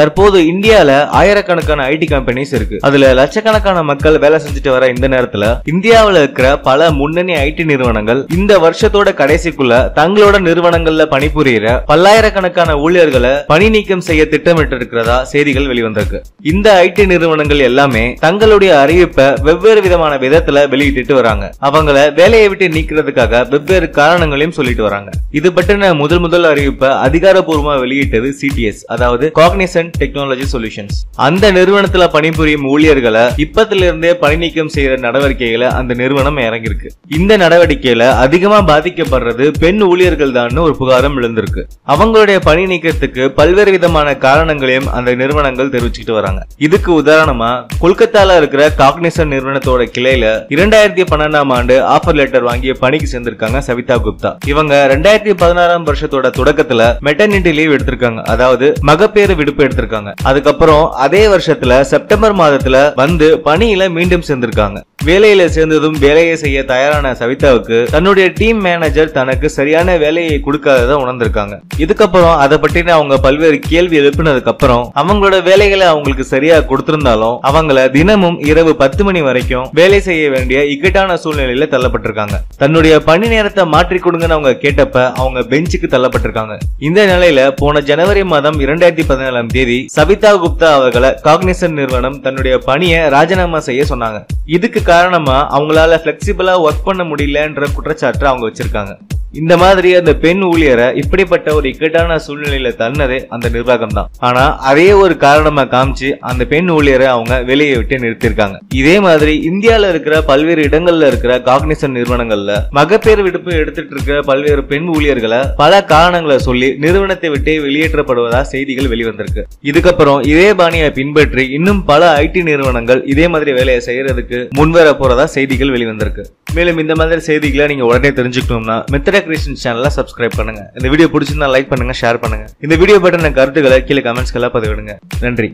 தற்போது இந்தியால ஆயிரக்கணக்கான ஐடி கம்பெனிஸ் இருக்கு. அதுல லட்சக்கணக்கான மக்கள் வேலை செஞ்சுட்டு வர இந்த நேரத்துல இந்தியாவில இருக்கிற பல முன்னணி ஐடி நிறுவனங்கள் இந்த வருஷத்தோட கடைசிக்குள்ள தங்களோட நிறுவனங்கள்ல பணிபுரியிற பல்லாயிரக்கணக்கான ஊழியர்களை பணி நீக்கம் செய்ய திட்டமிட்டு இருக்கிறதா செய்திகள் வெளிவந்திருக்கு. இந்த ஐடி நிறுவனங்கள் எல்லாமே தங்களுடைய அறிவிப்பை வெவ்வேறு விதமான விதத்துல வெளியிட்டு வராங்க. அவங்கள வேலையை விட்டு நீக்கிறதுக்காக வெவ்வேறு காரணங்களையும் சொல்லிட்டு வராங்க. இது பற்றின முதல் அறிவிப்பை அதிகாரப்பூர்வமா வெளியிட்டது சிடிஎஸ், அதாவது காக்னிசன்ட் டெக்னாலஜி சொல்யூஷன்ஸ். அந்த நிறுவனத்துல பணிபுரியும் ஊழியர்களை இப்பத்திலிருந்தே பணி நீக்கம் செய்யற நடவடிக்கைகளை அந்த நிறுவனம் இறங்கிருக்கு. இந்த நடவடிக்கையில அதிகமா பாதிக்கப்படுறது பெண் ஊழியர்கள் தான் ஒரு புகாரம் எழுந்திருக்கு. அவங்களுடைய பணி நீக்கத்துக்கு பல்வேறு விதமான காரணங்களையும் அந்த நிறுவனங்கள் தெரிவிச்சுட்டு வராங்க. இதுக்கு உதாரணமா கொல்கத்தால இருக்கிற காக்னிசன்ட் நிறுவனத்தோட கிளையில 2012ஆம் ஆண்டு ஆஃபர் லெட்டர் வாங்கி பணிக்கு சேர்ந்திருக்காங்க சவிதா குப்தா. இவங்க 2016ஆம் வருஷத்தோட தொடக்கத்துல மெட்டர்னிட்டி லீவ் எடுத்திருக்காங்க, அதாவது மகப்பேறு விடுப்பு எடுத்திருக்காங்க. அதுக்கப்புறம் அதே வருஷத்துல செப்டம்பர் மாதத்துல வந்து பணியில மீண்டும் சேர்ந்திருக்காங்க. வேலையில சேர்ந்ததும் வேலையை செய்ய தயாரான சவிதாவுக்கு தன்னுடைய டீம் மேனேஜர் தனக்கு சரியான வேலையை கொடுக்காததை உணர்ந்திருக்காங்க. இதுக்கப்புறம் அதை பற்றின அவங்க பல்வேறு கேள்வி எழுப்பினதுக்கு அப்புறம் அவங்களோட வேலைகளை அவங்களுக்கு சரியா கொடுத்திருந்தாலும் அவங்கள தினமும் இரவு 10 மணி வரைக்கும் வேலை செய்ய வேண்டிய இக்கட்டான சூழ்நிலையில தள்ளப்பட்டிருக்காங்க. தன்னுடைய பணி நேரத்தை மாற்றி கொடுங்கன்னு அவங்க கேட்டப்ப அவங்க பெஞ்சுக்கு தள்ளப்பட்டிருக்காங்க. இந்த நிலையில போன ஜனவரி மாதம் 2017ஆம் தேதி சவிதா குப்தா அவர்களை காக்னிசன்ட் நிறுவனம் தன்னுடைய பணியை ராஜினாமா செய்ய சொன்னாங்க. இதுக்கு காரணமா அவங்களால பிளெக்சிபிளா ஒர்க் பண்ண முடியலன்ற குற்றச்சாட்டு அவங்க வச்சிருக்காங்க. இந்த மாதிரி அந்த பெண் ஊழியரை இப்படிப்பட்ட ஒரு இக்கட்டான சூழ்நிலையில தன்னதே அந்த நிர்வாகம் தான். ஆனா அதே ஒரு காரணமா காமிச்சு அந்த பெண் ஊழியரை அவங்க வேலையை விட்டு நிறுத்திருக்காங்க. இதே மாதிரி இந்தியால இருக்கிற பல்வேறு இடங்கள்ல இருக்கிற காக்னிசன்ட் நிறுவனங்கள்ல மகப்பேறு விடுப்பு எடுத்துட்டு இருக்கிற பல்வேறு பெண் ஊழியர்களை பல காரணங்களை சொல்லி நிறுவனத்தை விட்டு வெளியேற்றப்படுவதா செய்திகள் வெளிவந்திருக்கு. இதுக்கப்புறம் இதே பாணியை பின்பற்றி இன்னும் பல ஐடி நிறுவனங்கள் இதே மாதிரி வேலையை செய்யறதுக்கு முன்வர போறதா செய்திகள் வெளிவந்திருக்கு. மேலும் இந்த மாதிரி செய்திகளை நீங்க உடனே தெரிஞ்சுக்கணும்னா மெத்தட் கிரியேஷன் சேனலை சப்ஸ்கிரைப் பண்ணுங்க. இந்த வீடியோ பிடிச்சிருந்தா லைக் பண்ணுங்க, ஷேர் பண்ணுங்க. இந்த வீடியோ பற்றின கருத்துக்களை கீழே கமெண்ட்ஸ்ல பதிவிடுங்க. நன்றி.